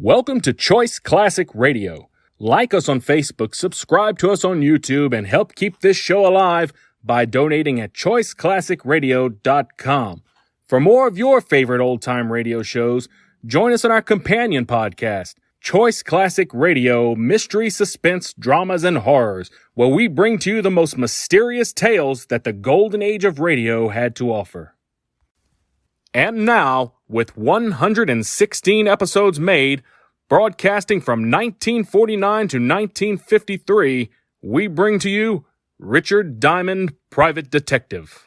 Welcome to Choice Classic Radio. Like us on Facebook, subscribe to us on YouTube, and help keep this show alive by donating at choiceclassicradio.com. For more of your favorite old-time radio shows, join us on our companion podcast, Choice Classic Radio, Mystery, Suspense, Dramas, and Horrors, where we bring to you the most mysterious tales that the golden age of radio had to offer. And now, with 116 episodes made, broadcasting from 1949 to 1953, we bring to you Richard Diamond, Private Detective.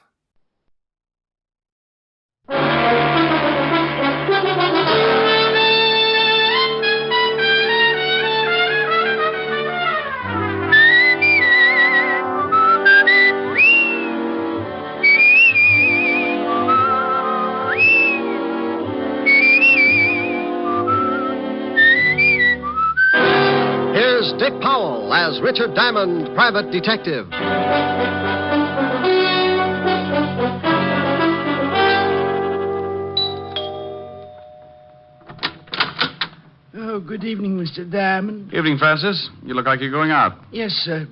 Dick Powell as Richard Diamond, Private Detective. Oh, good evening, Mr. Diamond. Evening, Francis. You look like you're going out. Yes, sir.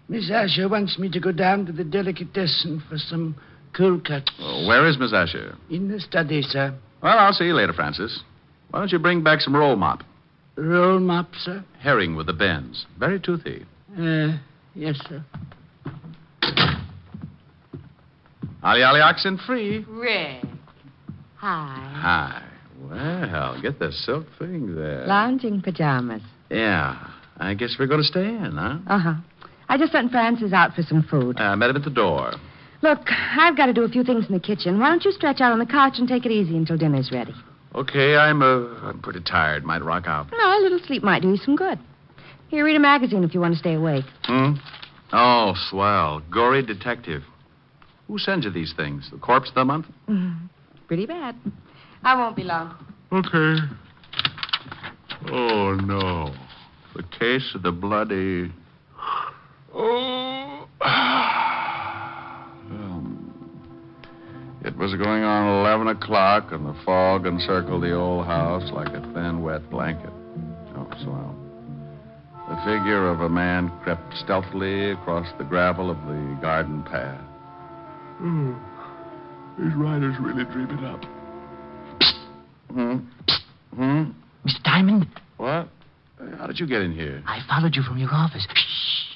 Miss Asher wants me to go down to the delicatessen for some cold cuts. Well, where is Miss Asher? In the study, sir. Well, I'll see you later, Francis. Why don't you bring back some roll mop? Roll mop, sir? Herring with the bends. Very toothy. Yes, sir. Ollie oxen free. Rick. Hi. Hi. Well, get the silk thing there. Lounging pajamas. Yeah. I guess we're going to stay in, huh? Uh-huh. I just sent Francis out for some food. I met him at the door. Look, I've got to do a few things in the kitchen. Why don't you stretch out on the couch and take it easy until dinner's ready? Okay, I'm pretty tired. Might rock out. No, a little sleep might do you some good. Here, read a magazine if you want to stay awake. Oh, swell. Gory detective. Who sends you these things? The Corpse of the Month? Pretty bad. I won't be long. Okay. Oh, no. The case of the bloody... Oh. It was going on 11 o'clock, and the fog encircled the old house like a thin, wet blanket. Oh, swell. The figure of a man crept stealthily across the gravel of the garden path. These riders really dream it up. Mr. Diamond? What? How did you get in here? I followed you from your office. Shh.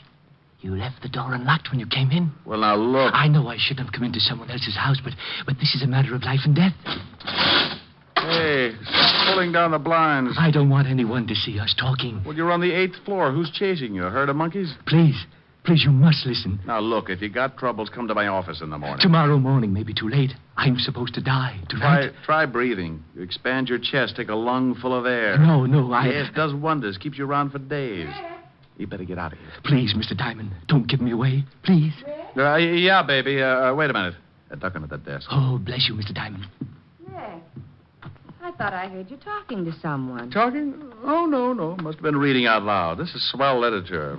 You left the door unlocked when you came in. Well, now, look. I know I shouldn't have come into someone else's house, but this is a matter of life and death. Hey, stop pulling down the blinds. I don't want anyone to see us talking. Well, you're on the 8th floor. Who's chasing you? A herd of monkeys? Please, you must listen. Now, look, if you got troubles, come to my office in the morning. Tomorrow morning may be too late. I'm supposed to die tonight. Try breathing. You expand your chest, take a lung full of air. No, Yes, it does wonders. Keeps you around for days. You better get out of here. Please, Mr. Diamond, don't give me away. Please. Yeah, baby. Wait a minute. Duck him at that desk. Oh, bless you, Mr. Diamond. Rick, I thought I heard you talking to someone. Talking? Oh, no. Must have been reading out loud. This is swell literature.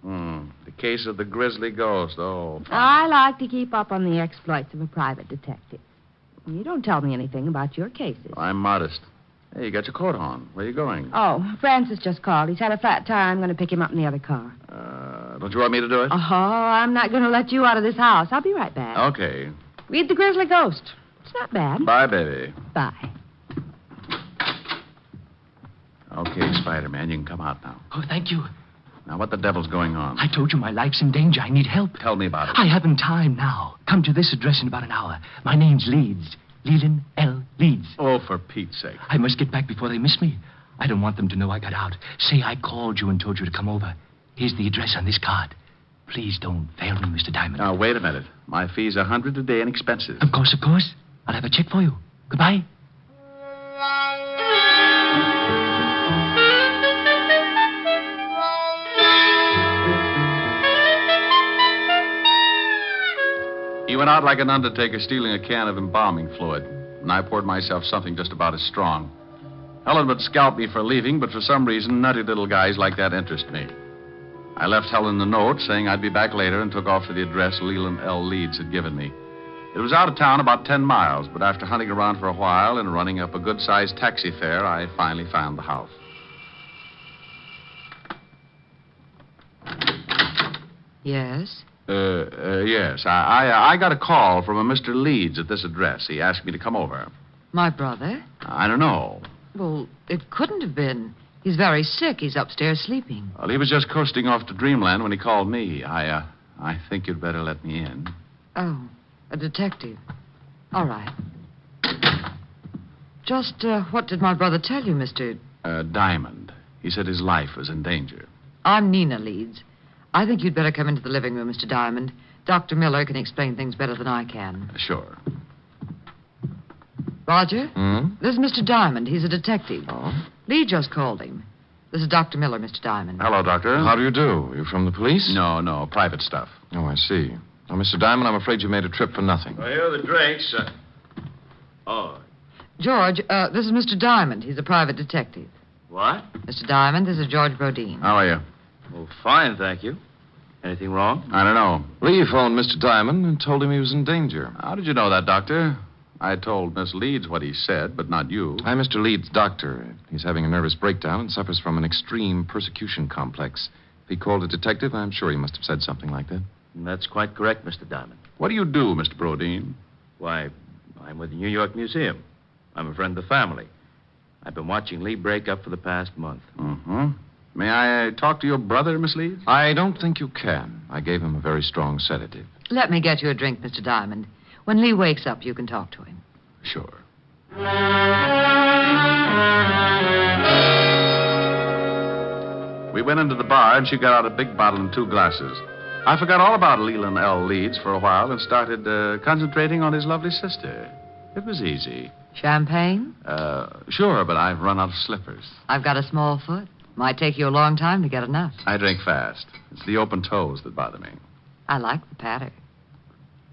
The case of the grisly ghost. Oh, fine. I like to keep up on the exploits of a private detective. You don't tell me anything about your cases. I'm modest. Hey, you got your coat on. Where are you going? Oh, Francis just called. He's had a flat tire. I'm going to pick him up in the other car. Don't you want me to do it? Oh, I'm not going to let you out of this house. I'll be right back. Okay. Read The Grizzly Ghost. It's not bad. Bye, baby. Bye. Okay, Spider-Man, you can come out now. Oh, thank you. Now, what the devil's going on? I told you my life's in danger. I need help. Tell me about it. I haven't time now. Come to this address in about an hour. My name's Leeds. Leland L. Leeds. Oh, for Pete's sake. I must get back before they miss me. I don't want them to know I got out. Say I called you and told you to come over. Here's the address on this card. Please don't fail me, Mr. Diamond. Now, wait a minute. My fee's $100 a day and expenses. Of course. I'll have a check for you. Goodbye. He went out like an undertaker stealing a can of embalming fluid, and I poured myself something just about as strong. Helen would scalp me for leaving, but for some reason, nutty little guys like that interest me. I left Helen a note saying I'd be back later and took off to the address Leland L. Leeds had given me. It was out of town about 10 miles, but after hunting around for a while and running up a good-sized taxi fare, I finally found the house. Yes? Yes. I got a call from a Mr. Leeds at this address. He asked me to come over. My brother? I don't know. Well, it couldn't have been. He's very sick. He's upstairs sleeping. Well, he was just coasting off to dreamland when he called me. I think you'd better let me in. Oh, a detective. All right. Just what did my brother tell you, Mr. Diamond. He said his life was in danger. I'm Nina Leeds. I think you'd better come into the living room, Mr. Diamond. Dr. Miller can explain things better than I can. Sure. Roger? Hmm? This is Mr. Diamond. He's a detective. Oh? Lee just called him. This is Dr. Miller, Mr. Diamond. Hello, Doctor. How do you do? You from the police? No, private stuff. Oh, I see. Now, Mr. Diamond, I'm afraid you made a trip for nothing. Well, here are the drinks. George, this is Mr. Diamond. He's a private detective. What? Mr. Diamond, this is George Brodeen. How are you? Well, fine, thank you. Anything wrong? I don't know. Lee phoned Mr. Diamond and told him he was in danger. How did you know that, Doctor? I told Miss Leeds what he said, but not you. I'm Mr. Leeds' doctor. He's having a nervous breakdown and suffers from an extreme persecution complex. If he called a detective, I'm sure he must have said something like that. That's quite correct, Mr. Diamond. What do you do, Mr. Brodeen? Why, I'm with the New York Museum. I'm a friend of the family. I've been watching Lee break up for the past month. Mm-hmm. May I talk to your brother, Miss Leeds? I don't think you can. I gave him a very strong sedative. Let me get you a drink, Mr. Diamond. When Lee wakes up, you can talk to him. Sure. We went into the bar, and she got out a big bottle and 2 glasses. I forgot all about Leland L. Leeds for a while and started concentrating on his lovely sister. It was easy. Champagne? Sure, but I've run out of slippers. I've got a small foot. Might take you a long time to get enough. I drink fast. It's the open toes that bother me. I like the patter.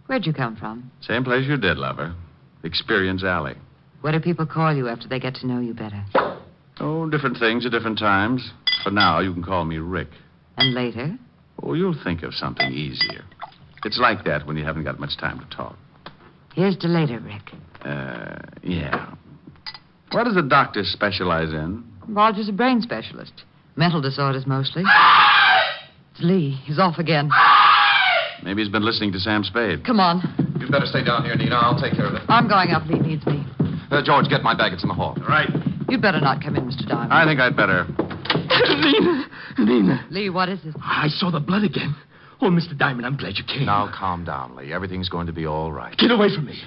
Where'd you come from? Same place you did, lover. Experience Alley. What do people call you after they get to know you better? Oh, different things at different times. For now, you can call me Rick. And later? Oh, you'll think of something easier. It's like that when you haven't got much time to talk. Here's to later, Rick. Yeah. What does the doctor specialize in? Roger's a brain specialist. Mental disorders mostly. It's Lee. He's off again. Maybe he's been listening to Sam Spade. Come on. You'd better stay down here, Nina. I'll take care of it. I'm going up. Lee needs me. George, get my bag. It's in the hall. Right. You'd better not come in, Mr. Diamond. I think I'd better. Nina. Lee, what is it? I saw the blood again. Oh, Mr. Diamond, I'm glad you came. Now, calm down, Lee. Everything's going to be all right. Get away from me.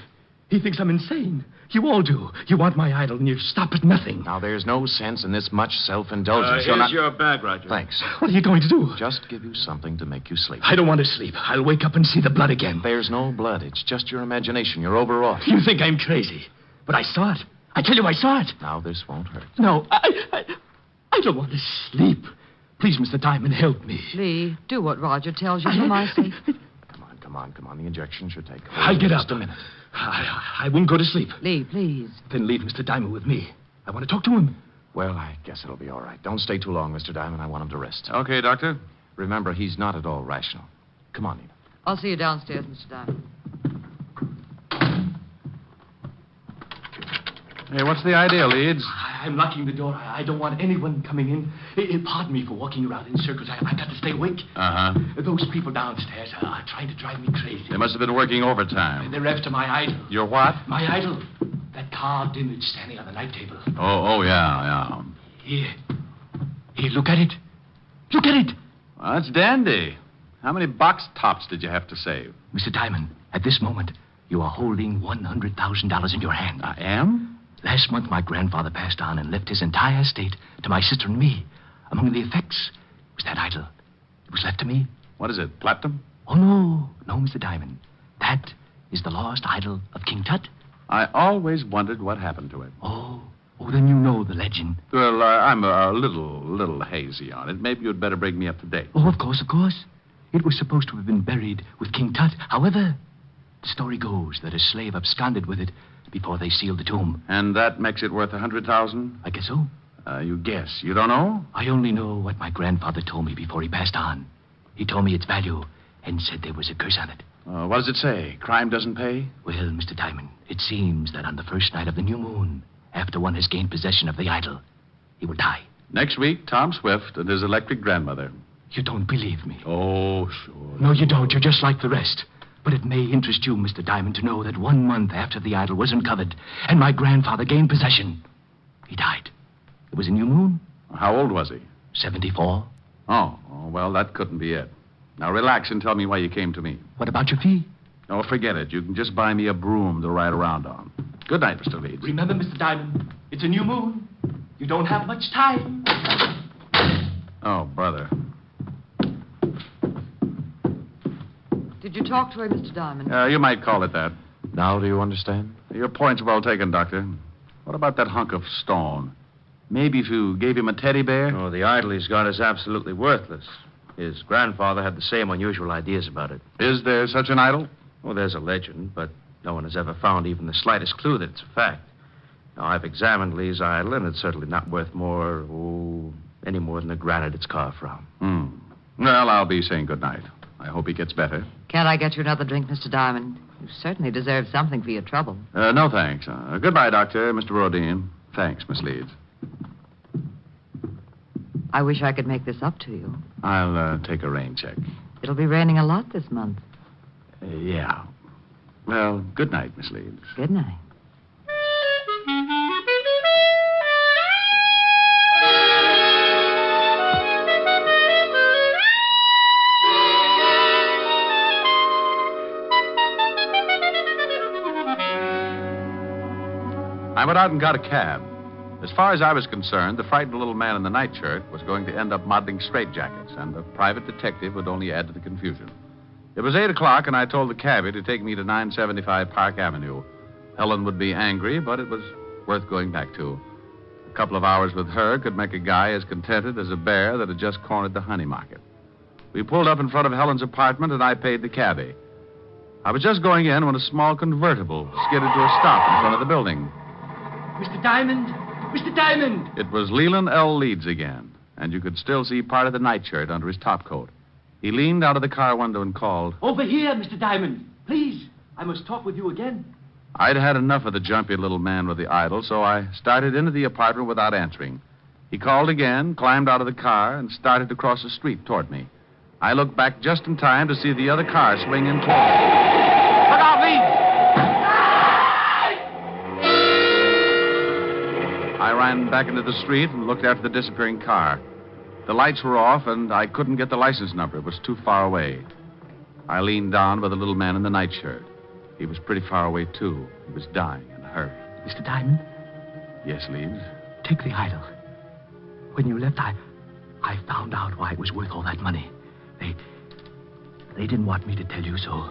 He thinks I'm insane. You all do. You want my idol, and you stop at nothing. Now, there's no sense in this much self-indulgence. You're Here's not... your bag, Roger. Thanks. What are you going to do? Just give you something to make you sleep. I don't want to sleep. I'll wake up and see the blood again. There's no blood. It's just your imagination. You're overwrought. You think I'm crazy. But I saw it. I tell you, I saw it. Now, this won't hurt. No, I don't want to sleep. Please, Mr. Diamond, help me. Lee, do what Roger tells you for my sake. Come on. The injection should take hold. I'll get Just up. a minute. I won't go to sleep. Lee, please. Then leave Mr. Diamond with me. I want to talk to him. Well, I guess it'll be all right. Don't stay too long, Mr. Diamond. I want him to rest. Okay, Doctor. Remember, he's not at all rational. Come on, Nina. I'll see you downstairs, Mr. Diamond. Hey, what's the idea, Leeds? I'm locking the door. I don't want anyone coming in. Pardon me for walking around in circles. I got to stay awake. Uh-huh. Those people downstairs are trying to drive me crazy. They must have been working overtime. They're after my idol. Your what? My idol. That carved image standing on the night table. Oh, yeah. Here, look at it. Look at it. Well, that's dandy. How many box tops did you have to save? Mr. Diamond, at this moment, you are holding $100,000 in your hand. I am? Last month, my grandfather passed on and left his entire estate to my sister and me. Among the effects was that idol. It was left to me. What is it, platinum? Oh, no, Mr. Diamond. That is the lost idol of King Tut. I always wondered what happened to it. Oh, then you know the legend. Well, I'm a little hazy on it. Maybe you'd better bring me up to date. Oh, of course. It was supposed to have been buried with King Tut. However, the story goes that a slave absconded with it before they sealed the tomb. And that makes it worth $100,000? I guess so. You guess. You don't know? I only know what my grandfather told me before he passed on. He told me its value and said there was a curse on it. What does it say? Crime doesn't pay? Well, Mr. Diamond, it seems that on the first night of the new moon, after one has gained possession of the idol, he will die. Next week, Tom Swift and his electric grandmother. You don't believe me? Oh, sure. No, you don't. You're just like the rest. But it may interest you, Mr. Diamond, to know that 1 month after the idol was uncovered and my grandfather gained possession, he died. It was a new moon. How old was he? 74. Oh, well, that couldn't be it. Now, relax and tell me why you came to me. What about your fee? Oh, forget it. You can just buy me a broom to ride around on. Good night, Mr. Leeds. Remember, Mr. Diamond, it's a new moon. You don't have much time. Oh, brother. Did you talk to her, Mr. Diamond? You might call it that. Now do you understand? Your point's well taken, Doctor. What about that hunk of stone? Maybe if you gave him a teddy bear? Oh, the idol he's got is absolutely worthless. His grandfather had the same unusual ideas about it. Is there such an idol? Well, there's a legend, but no one has ever found even the slightest clue that it's a fact. Now, I've examined Lee's idol, and it's certainly not worth any more than the granite it's carved from. Well, I'll be saying good night. I hope he gets better. Can't I get you another drink, Mr. Diamond? You certainly deserve something for your trouble. No, thanks. Goodbye, Doctor, Mr. Rodin. Thanks, Miss Leeds. I wish I could make this up to you. I'll take a rain check. It'll be raining a lot this month. Yeah. Well, good night, Miss Leeds. Good night. I went out and got a cab. As far as I was concerned, the frightened little man in the nightshirt was going to end up modeling straitjackets, and the private detective would only add to the confusion. It was 8 o'clock, and I told the cabbie to take me to 975 Park Avenue. Helen would be angry, but it was worth going back to. A couple of hours with her could make a guy as contented as a bear that had just cornered the honey market. We pulled up in front of Helen's apartment, and I paid the cabbie. I was just going in when a small convertible skidded to a stop in front of the building. Mr. Diamond! Mr. Diamond! It was Leland L. Leeds again, and you could still see part of the nightshirt under his topcoat. He leaned out of the car window and called. Over here, Mr. Diamond. Please, I must talk with you again. I'd had enough of the jumpy little man with the idol, so I started into the apartment without answering. He called again, climbed out of the car, and started to cross the street toward me. I looked back just in time to see the other car swing in toward me. Look out, Leeds! I ran back into the street and looked after the disappearing car. The lights were off, and I couldn't get the license number. It was too far away. I leaned down by the little man in the nightshirt. He was pretty far away, too. He was dying and hurt. Mr. Diamond, Yes, Leeds? take the idol. When you left, I found out why it was worth all that money. They didn't want me to tell you, so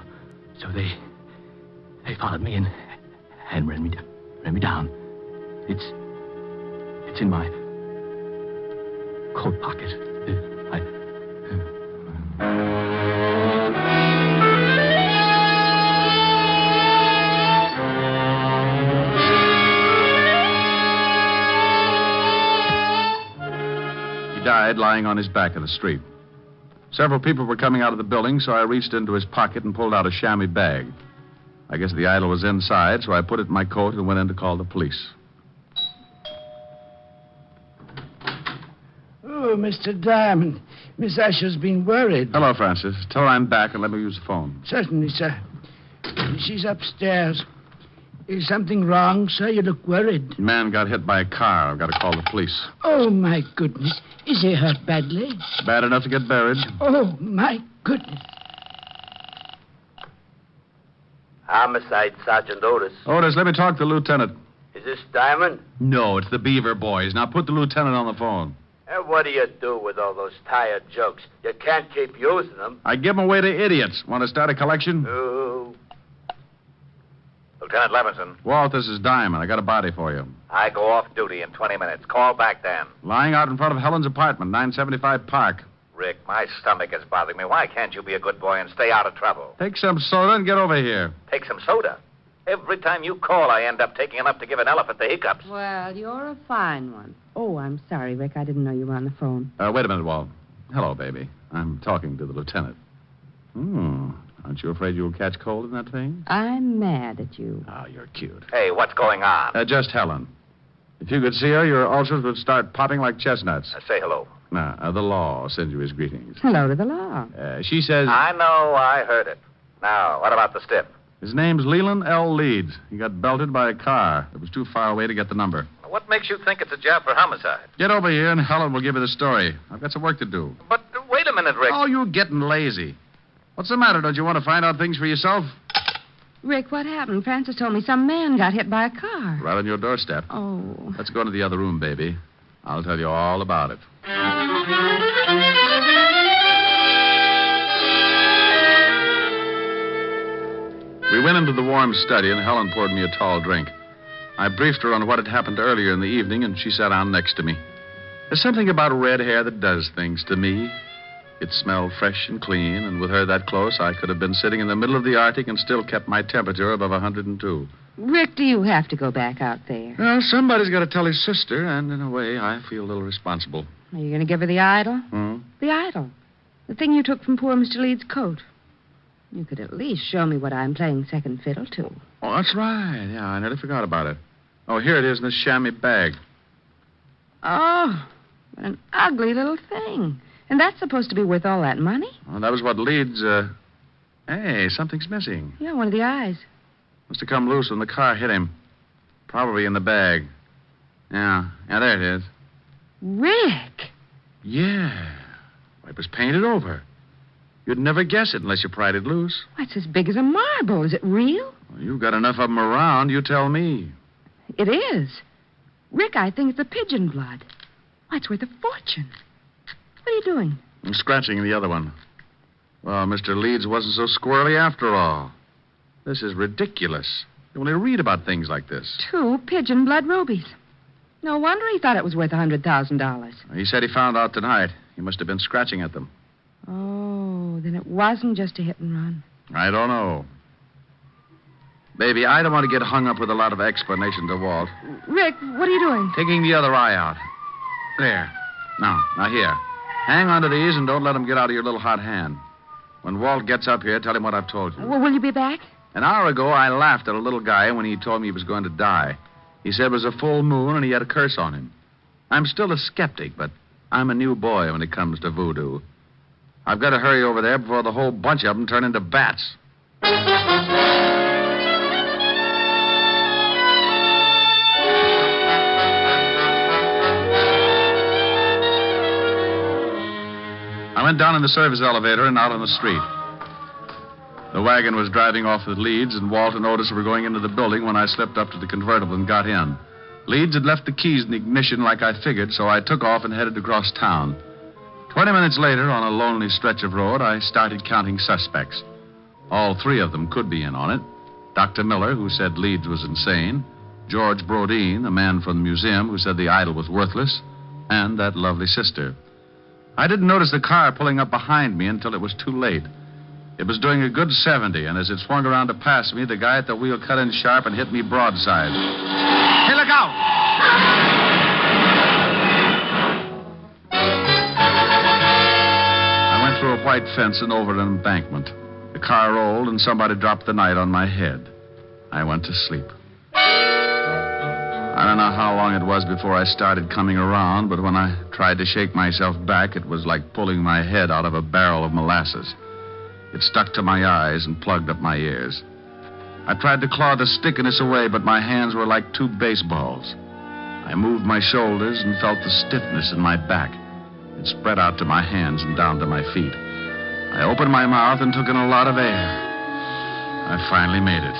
they followed me and ran me down. It's in my coat pocket. He died lying on his back in the street. Several people were coming out of the building, so I reached into his pocket and pulled out a chamois bag. I guess the idol was inside, so I put it in my coat and went in to call the police. Oh, Mr. Diamond, Miss Asher's been worried. Hello, Francis. Tell her I'm back and let me use the phone. Certainly, sir. She's upstairs. Is something wrong, sir? You look worried. The man got hit by a car. I've got to call the police. Oh, my goodness. Is he hurt badly? Bad enough to get buried. Oh, my goodness. Homicide, Sergeant Otis. Otis, let me talk to the lieutenant. Is this Diamond? No, it's the Beaver boys. Now put the lieutenant on the phone. And what do you do with all those tired jokes? You can't keep using them. I give them away to idiots. Want to start a collection? Oh. Lieutenant Levinson, Walt, this is Diamond. I got a body for you. I go off duty in 20 minutes. Call back then. Lying out in front of Helen's apartment, 975 Park. Rick, my stomach is bothering me. Why can't you be a good boy and stay out of trouble? Take some soda and get over here. Take some soda. Every time you call, I end up taking enough to give an elephant the hiccups. Well, you're a fine one. Oh, I'm sorry, Rick. I didn't know you were on the phone. Wait a minute, Walt. Hello, baby. I'm talking to the lieutenant. Aren't you afraid you'll catch cold in that thing? I'm mad at you. Oh, you're cute. Hey, what's going on? Just Helen. If you could see her, your ulcers would start popping like chestnuts. Say hello. The law sends you his greetings. Hello to the law. She says... I know, I heard it. Now, what about the stiff? His name's Leland L. Leeds. He got belted by a car. It was too far away to get the number. What makes you think it's a job for homicide? Get over here and Helen will give you the story. I've got some work to do. But wait a minute, Rick. Oh, you're getting lazy. What's the matter? Don't you want to find out things for yourself? Rick, what happened? Francis told me some man got hit by a car. Right on your doorstep. Oh. Let's go into the other room, baby. I'll tell you all about it. We went into the warm study, and Helen poured me a tall drink. I briefed her on what had happened earlier in the evening, and she sat down next to me. There's something about red hair that does things to me. It smelled fresh and clean, and with her that close, I could have been sitting in the middle of the Arctic and still kept my temperature above 102. Rick, do you have to go back out there? Well, somebody's got to tell his sister, and in a way, I feel a little responsible. Are you going to give her the idol? Hmm? The idol. The thing you took from poor Mr. Leeds' coat. You could at least show me what I'm playing second fiddle to. Oh, that's right. Yeah, I nearly forgot about it. Oh, here it is in this chamois bag. Oh, what an ugly little thing. And that's supposed to be worth all that money? Well, that was what Leeds, Hey, something's missing. Yeah, one of the eyes. Must have come loose when the car hit him. Probably in the bag. Yeah, there it is. Rick! Yeah. It was painted over. You'd never guess it unless you pried it loose. Why, it's as big as a marble. Is it real? Well, you've got enough of them around, you tell me. It is. Rick, I think it's the pigeon blood. Why, it's worth a fortune. What are you doing? I'm scratching the other one. Well, Mr. Leeds wasn't so squirrely after all. This is ridiculous. You only read about things like this. 2 pigeon blood rubies. No wonder he thought it was worth $100,000. He said he found out tonight. He must have been scratching at them. Oh, then it wasn't just a hit and run. I don't know. Baby, I don't want to get hung up with a lot of explanation to Walt. Rick, what are you doing? Taking the other eye out. There. Now here. Hang on to these and don't let them get out of your little hot hand. When Walt gets up here, tell him what I've told you. Well, will you be back? An hour ago, I laughed at a little guy when he told me he was going to die. He said it was a full moon and he had a curse on him. I'm still a skeptic, but I'm a new boy when it comes to voodoo. I've got to hurry over there before the whole bunch of them turn into bats. I went down in the service elevator and out on the street. The wagon was driving off with Leeds, and Walt and Otis were going into the building when I slipped up to the convertible and got in. Leeds had left the keys in the ignition like I figured, so I took off and headed across town. 20 minutes later, on a lonely stretch of road, I started counting suspects. All 3 of them could be in on it. Dr. Miller, who said Leeds was insane. George Brodeen, the man from the museum who said the idol was worthless. And that lovely sister. I didn't notice the car pulling up behind me until it was too late. It was doing a good 70, and as it swung around to pass me, the guy at the wheel cut in sharp and hit me broadside. Hey, look out! I went through a white fence and over an embankment. The car rolled, and somebody dropped the night on my head. I went to sleep. I don't know how long it was before I started coming around, but when I tried to shake myself back, it was like pulling my head out of a barrel of molasses. It stuck to my eyes and plugged up my ears. I tried to claw the stickiness away, but my hands were like 2 baseballs. I moved my shoulders and felt the stiffness in my back. It spread out to my hands and down to my feet. I opened my mouth and took in a lot of air. I finally made it.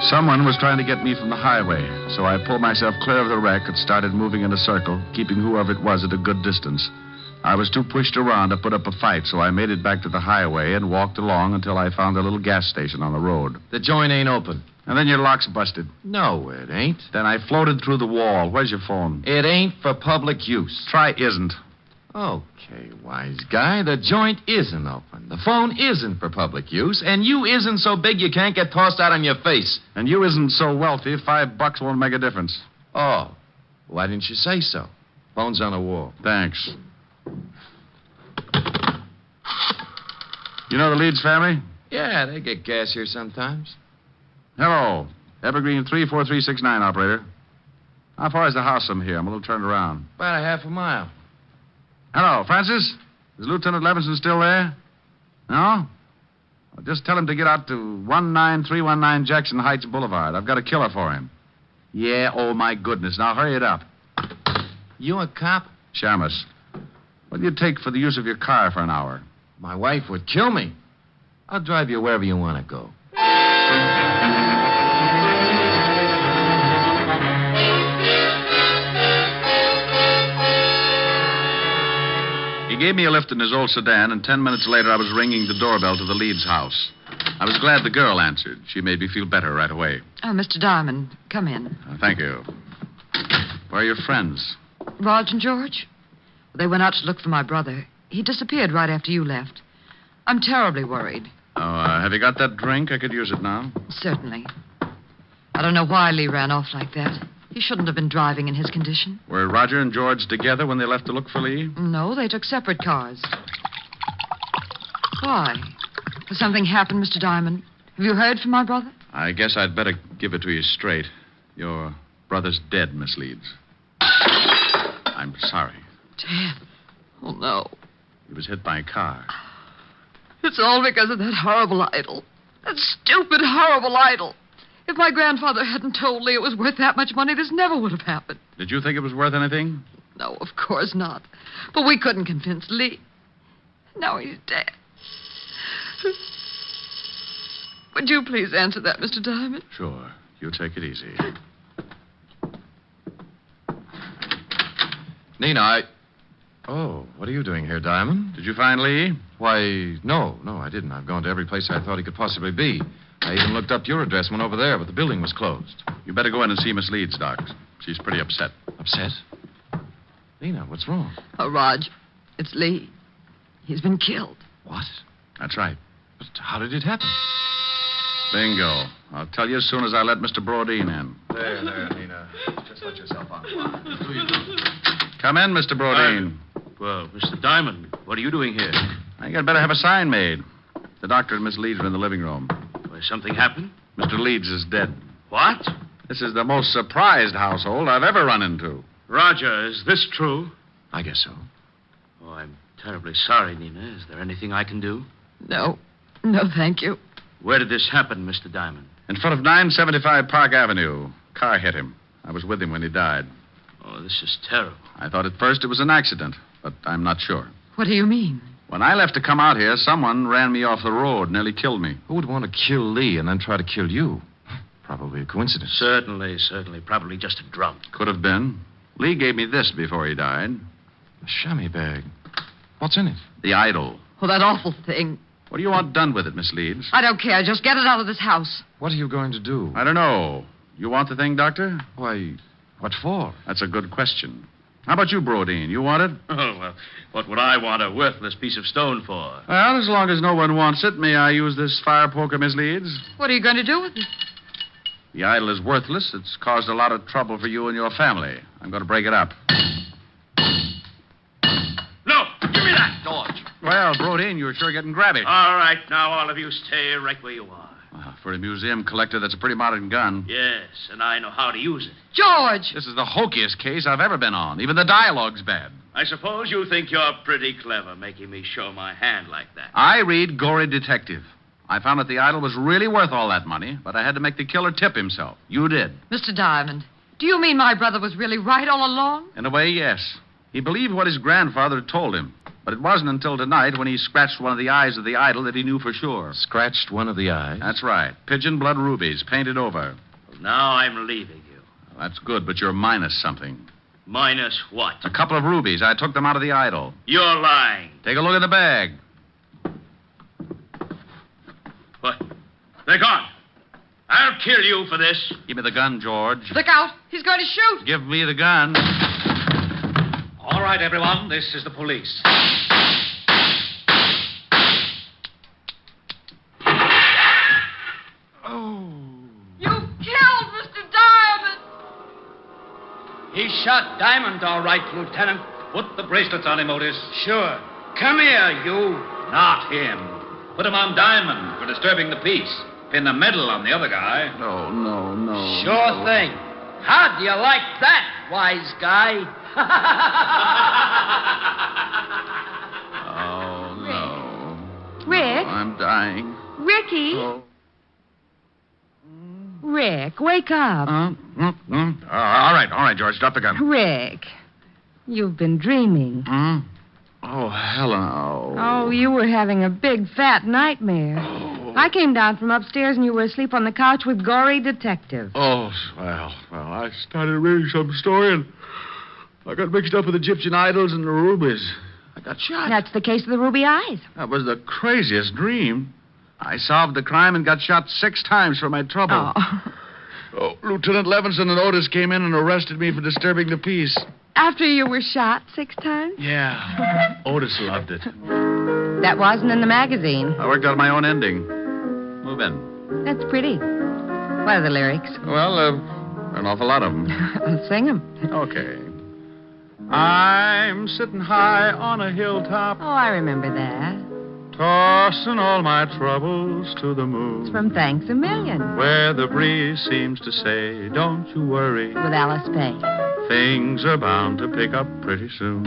Someone was trying to get me from the highway, so I pulled myself clear of the wreck and started moving in a circle, keeping whoever it was at a good distance. I was too pushed around to put up a fight, so I made it back to the highway and walked along until I found a little gas station on the road. The joint ain't open. And then your lock's busted. No, it ain't. Then I floated through the wall. Where's your phone? It ain't for public use. Try isn't. Okay, wise guy. The joint isn't open. The phone isn't for public use, and you isn't so big you can't get tossed out on your face. And you isn't so wealthy, $5 won't make a difference. Oh, why didn't you say so? Phone's on the wall. Thanks. You know the Leeds family? Yeah, they get gas here sometimes. Hello. Evergreen 34369, operator. How far is the house from here? I'm a little turned around. About a half a mile. Hello, Francis? Is Lieutenant Levinson still there? No? Well, just tell him to get out to 19319 Jackson Heights Boulevard. I've got a killer for him. Yeah, oh, my goodness. Now, hurry it up. You a cop? Shamus. What do you take for the use of your car for an hour? My wife would kill me. I'll drive you wherever you want to go. He gave me a lift in his old sedan, and 10 minutes later I was ringing the doorbell to the Leeds house. I was glad the girl answered. She made me feel better right away. Oh, Mr. Diamond, come in. Thank you. Where are your friends? Raj and George? They went out to look for my brother. He disappeared right after you left. I'm terribly worried. Oh, have you got that drink? I could use it now. Certainly. I don't know why Lee ran off like that. He shouldn't have been driving in his condition. Were Roger and George together when they left to look for Lee? No, they took separate cars. Why? Has something happened, Mr. Diamond? Have you heard from my brother? I guess I'd better give it to you straight. Your brother's dead, Miss Leeds. I'm sorry. Dead? Oh, no. He was hit by a car. It's all because of that horrible idol. That stupid, horrible idol. If my grandfather hadn't told Lee it was worth that much money, this never would have happened. Did you think it was worth anything? No, of course not. But we couldn't convince Lee. Now he's dead. Would you please answer that, Mr. Diamond? Sure. You take it easy. Nina, Oh, what are you doing here, Diamond? Did you find Lee? Why, no, I didn't. I've gone to every place I thought he could possibly be. I even looked up your address and went over there, but the building was closed. You better go in and see Miss Leeds, Doc. She's pretty upset. Upset? Nina, what's wrong? Oh, Raj, it's Lee. He's been killed. What? That's right. But how did it happen? Bingo. I'll tell you as soon as I let Mr. Brodeen in. There, Nina. Just let yourself on. Come in, Mr. Brodeen. Well, Mr. Diamond, what are you doing here? I think I'd better have a sign made. The doctor and Miss Leeds are in the living room. Well, something happened? Mr. Leeds is dead. What? This is the most surprised household I've ever run into. Roger, is this true? I guess so. Oh, I'm terribly sorry, Nina. Is there anything I can do? No, thank you. Where did this happen, Mr. Diamond? In front of 975 Park Avenue. Car hit him. I was with him when he died. Oh, this is terrible. I thought at first it was an accident, but I'm not sure. What do you mean? When I left to come out here, someone ran me off the road, nearly killed me. Who would want to kill Lee and then try to kill you? Probably a coincidence. Certainly. Probably just a drunk. Could have been. Lee gave me this before he died. A chamois bag. What's in it? The idol. Oh, that awful thing. What do you want done with it, Miss Leeds? I don't care. Just get it out of this house. What are you going to do? I don't know. You want the thing, Doctor? Why, what for? That's a good question. How about you, Brodeen? You want it? Oh, well, what would I want a worthless piece of stone for? Well, as long as no one wants it, may I use this fire poker, Miss Leeds? What are you going to do with it? The idol is worthless. It's caused a lot of trouble for you and your family. I'm going to break it up. No! Give me that, George! Well, Brodeen, you're sure getting grabby. All right, now all of you stay right where you are. For a museum collector, that's a pretty modern gun. Yes, and I know how to use it. George! This is the hokiest case I've ever been on. Even the dialogue's bad. I suppose you think you're pretty clever making me show my hand like that. I read Gory Detective. I found that the idol was really worth all that money, but I had to make the killer tip himself. You did. Mr. Diamond, do you mean my brother was really right all along? In a way, yes. He believed what his grandfather had told him. But it wasn't until tonight when he scratched one of the eyes of the idol that he knew for sure. Scratched one of the eyes? That's right. Pigeon blood rubies, painted over. Well, now I'm leaving you. Well, that's good, but you're minus something. Minus what? A couple of rubies. I took them out of the idol. You're lying. Take a look at the bag. What? They're gone. I'll kill you for this. Give me the gun, George. Look out. He's going to shoot. Give me the gun. All right, everyone. This is the police. You killed Mr. Diamond. He shot Diamond, all right, Lieutenant. Put the bracelets on him, Otis. Sure. Come here, you. Not him. Put him on Diamond for disturbing the peace. Pin the medal on the other guy. No. Sure thing. How do you like that, wise guy? Oh, no. Rick? I'm dying. Ricky? Oh. Rick, wake up. All right, George. Drop the gun. Rick, you've been dreaming. Oh, Helen. Oh, you were having a big, fat nightmare. I came down from upstairs and you were asleep on the couch with Gory Detective. Oh, well, I started reading some story and I got mixed up with Egyptian idols and the rubies. I got shot. That's the case of the ruby eyes. That was the craziest dream. I solved the crime and got shot 6 times for my trouble. Oh. Lieutenant Levinson and Otis came in and arrested me for disturbing the peace. After you were shot 6 times? Yeah. Otis loved it. That wasn't in the magazine. I worked out my own ending. Move in. That's pretty. What are the lyrics? Well, an awful lot of them. I'll sing them. Okay. I'm sitting high on a hilltop, Oh, I remember that. tossing all my troubles to the moon. It's from Thanks a Million. Where the breeze seems to say, don't you worry, With Alice Faye. things are bound to pick up pretty soon.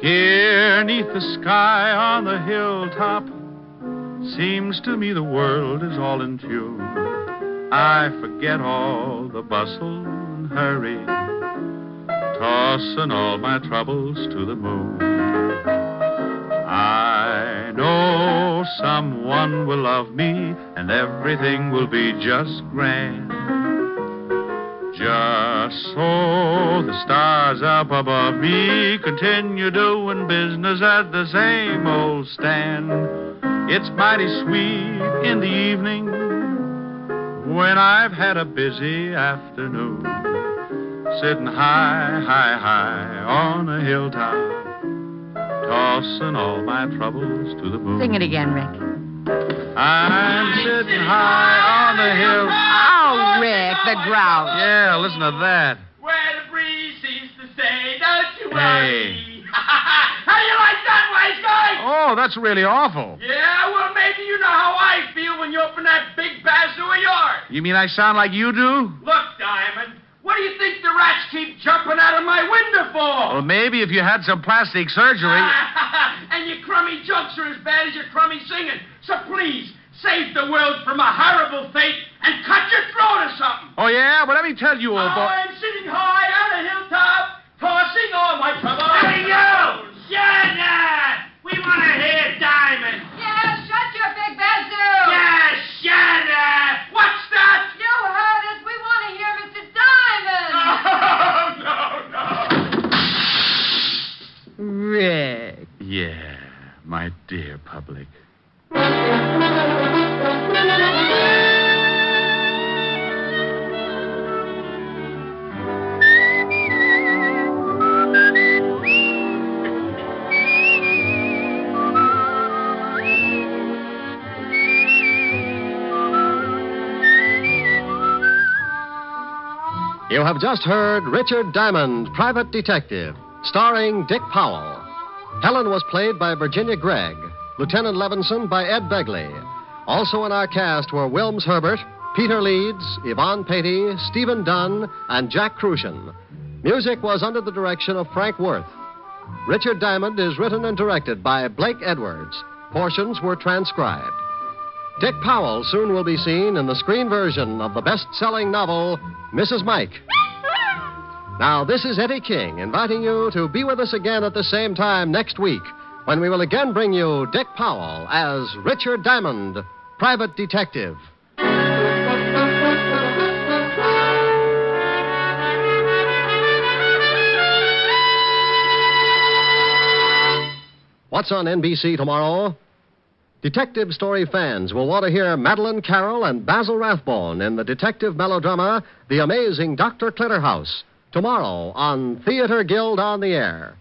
Here, neath the sky on the hilltop, seems to me the world is all in tune. I forget all the bustle and hurry, tossing all my troubles to the moon. I know someone will love me, and everything will be just grand. Just so the stars up above me continue doing business at the same old stand. It's mighty sweet in the evening when I've had a busy afternoon, sitting high on a hilltop, tossing all my troubles to the moon. Sing it again, Rick. I'm sitting high on the hill. Oh, Rick, the grouse. Yeah, listen to that. Where the breeze seems to say, don't you Hey. worry. How do you like that, wise guy? Oh, that's really awful. Yeah, well, maybe you know how I feel when you open that big bazoo of yours. You mean I sound like you do? Look, Diamond, what do you think the rats keep jumping out of my window for? Well, maybe if you had some plastic surgery. And your crummy jokes are as bad as your crummy singing. So please, save the world from a horrible fate and cut your throat or something. Oh, yeah? Well, let me tell you, old boy. I'm sitting high on a hilltop, tossing all my troubles. Hey, you! Shut up! We want to hear Diamond. Yeah, shut your big bazoo. Yeah, shut up! What's that? You heard us. We want to hear Mr. Diamond. No. Rick. Yeah, my dear public. You have just heard Richard Diamond, Private Detective, starring Dick Powell. Helen was played by Virginia Gregg, Lieutenant Levinson by Ed Begley. Also in our cast were Wilms Herbert, Peter Leeds, Yvonne Patey, Stephen Dunn, and Jack Crucian. Music was under the direction of Frank Worth. Richard Diamond is written and directed by Blake Edwards. Portions were transcribed. Dick Powell soon will be seen in the screen version of the best-selling novel, Mrs. Mike. Now, this is Eddie King inviting you to be with us again at the same time next week when we will again bring you Dick Powell as Richard Diamond, Private Detective. What's on NBC tomorrow? Detective story fans will want to hear Madeline Carroll and Basil Rathbone in the detective melodrama The Amazing Dr. Clitterhouse, tomorrow on Theater Guild on the Air.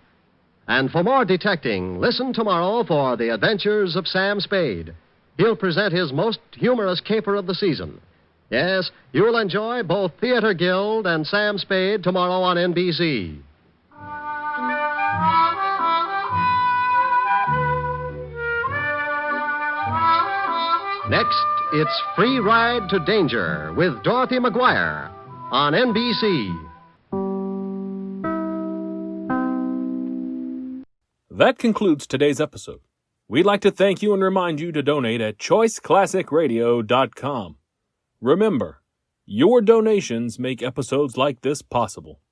And for more detecting, listen tomorrow for The Adventures of Sam Spade. He'll present his most humorous caper of the season. Yes, you'll enjoy both Theater Guild and Sam Spade tomorrow on NBC. Next, it's Free Ride to Danger with Dorothy McGuire on NBC. That concludes today's episode. We'd like to thank you and remind you to donate at choiceclassicradio.com. Remember, your donations make episodes like this possible.